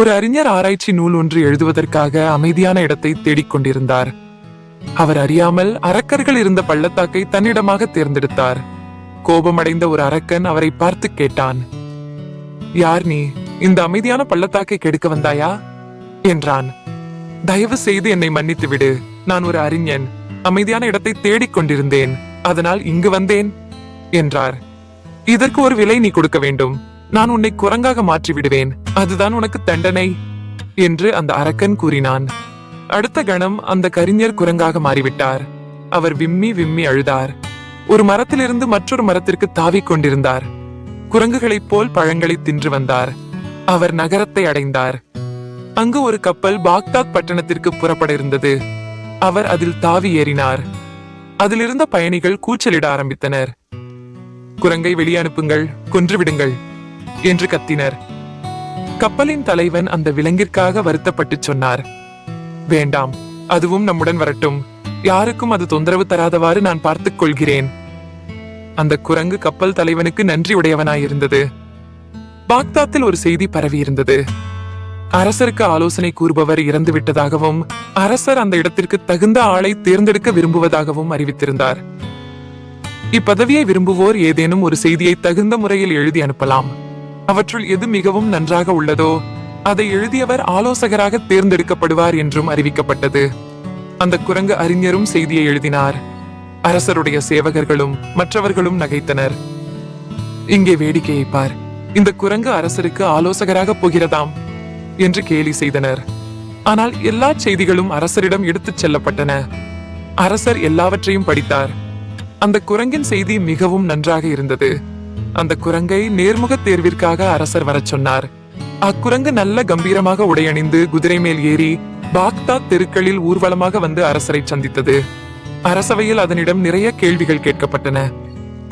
ஒரு அறிஞர் ஆராய்ச்சி நூல் ஒன்று எழுதுவதற்காக அமைதியான இடத்தை தேடிக்கொண்டிருந்தார். அவர் அறியாமல் அரக்கர்கள் இருந்த பள்ளத்தாக்கை தன்னிடமாக தேர்ந்தெடுத்தார். கோபமடைந்த ஒரு அரக்கன் அவரை பார்த்து கேட்டான், யார் நீ? இந்த அமைதியான பள்ளத்தாக்கை கெடுக்க வந்தாயா என்றான். தயவு செய்து என்னை மன்னித்து விடு. நான் ஒரு அறிஞன். அமைதியான இடத்தை தேடிக்கொண்டிருந்தேன். அதனால் இங்கு வந்தேன் என்றார். இதற்கு ஒரு விலை நீ கொடுக்க வேண்டும். நான் உன்னை குரங்காக மாற்றி விடுவேன். அதுதான் உனக்கு தண்டனை என்று அந்த அரக்கன் கூறினான். அடுத்த கணம் அந்த கரிஞர் குரங்காக மாறிவிட்டார். அவர் விம்மி விம்மி அழுதார். ஒரு மரத்திலிருந்து மற்றொரு மரத்திற்கு தாவிக் கொண்டிருந்தார். குரங்குகளைப் போல் பழங்களை தின்று வந்தார். அவர் நகரத்தை அடைந்தார். அங்கு ஒரு கப்பல் பாக்தாத் பட்டணத்திற்கு புறப்பட இருந்தது. அவர் அதில் தாவி ஏறினார். அதிலிருந்த பயணிகள் கூச்சலிட ஆரம்பித்தனர். குரங்கை வெளியே அனுப்புங்கள், கொன்றுவிடுங்கள் என்று கத்தினர். கப்பலின் தலைவன் அந்த விலங்கிற்காக வருத்தப்பட்டு சொன்னார், வேண்டாம், அதுவும் நம்முடன் வரட்டும். யாருக்கும் அது தொந்தரவு தராதவாறு நான் பார்த்துக் கொள்கிறேன். அந்த குரங்கு கப்பல் தலைவனுக்கு நன்றி உடையவனாயிருந்தது. பாக்தாத்தில் ஒரு செய்தி பரவி இருந்தது. அரசருக்கு ஆலோசனை கூறுபவர் இறந்து விட்டதாகவும் அரசர் அந்த இடத்திற்கு தகுந்த ஆளை தேர்ந்தெடுக்க விரும்புவதாகவும் அறிவித்திருந்தார். இப்பதவியை விரும்புவோர் ஏதேனும் ஒரு செய்தியை தகுந்த முறையில் எழுதி அனுப்பலாம். அவற்றுள் எது மிகவும் நன்றாக உள்ளதோ அதை எழுதியவர் ஆலோசகராக தேர்ந்தெடுக்கப்படுவார் என்றும் அறிவிக்கப்பட்டது. அந்த குரங்கு அறிஞரும் செய்தியை எழுதினார். அரசருடைய சேவகர்களும் மற்றவர்களும் நகைத்தனர். இங்கே வேடிக்கையை பார், இந்த குரங்கு அரசருக்கு ஆலோசகராக போகிறதாம் என்று கேலி செய்தனர். ஆனால் எல்லா செய்திகளும் அரசரிடம் எடுத்துச் செல்லப்பட்டன. அரசர் எல்லாவற்றையும் படித்தார். அந்த குரங்கின் செய்தி மிகவும் நன்றாக இருந்தது. அந்த குரங்கை நேர்முக தேர்விற்காக அரசர் வரச் சொன்னார். அக்குரங்கு நல்ல கம்பீரமாக உடையணிந்து குதிரை மேல் ஏறி பாக்தாத் தெருக்களில் ஊர்வலமாக வந்து அரசரை சந்தித்தது. அரசவையில் அதனிடம் நிறைய கேள்விகள் கேட்கப்பட்டன.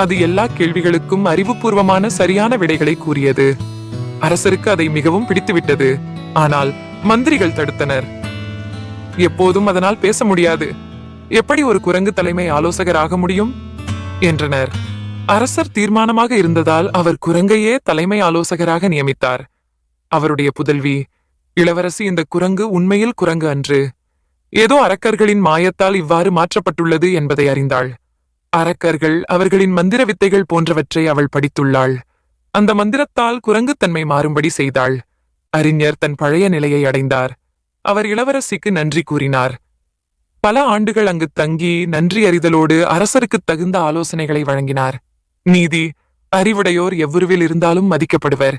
அது எல்லா கேள்விகளுக்கும் அறிவுபூர்வமான சரியான விடைகளை கூறியது. அரசருக்கு அதை மிகவும் பிடித்துவிட்டது. ஆனால் மந்திரிகள் தடுத்தனர். எப்போதும் அதனால் பேச முடியாது. எப்படி ஒரு குரங்கு தலைமை ஆலோசகராக முடியும் என்றனர். அரசர் தீர்மானமாக இருந்ததால் அவர் குரங்கையே தலைமை ஆலோசகராக நியமித்தார். அவருடைய புதல்வி, இளவரசி, இந்த குரங்கு உண்மையில் குரங்கு அன்று. ஏதோ அரக்கர்களின் மாயத்தால் இவ்வாறு மாற்றப்பட்டுள்ளது என்பதை அறிந்தாள். அரக்கர்கள், அவர்களின் மந்திர வித்தைகள் போன்றவற்றை அவள் படித்துள்ளாள். அந்த மந்திரத்தால் குரங்கு தன்மை மாறும்படி செய்தாள். அறிஞர் தன் பழைய நிலையை அடைந்தார். அவர் இளவரசிக்கு நன்றி கூறினார். பல ஆண்டுகள் அங்கு தங்கி நன்றி அறிதலோடு அரசருக்கு தகுந்த ஆலோசனைகளை வழங்கினார். நீதி, அறிவுடையோர் எவ்வுருவில் இருந்தாலும் மதிக்கப்படுவர்.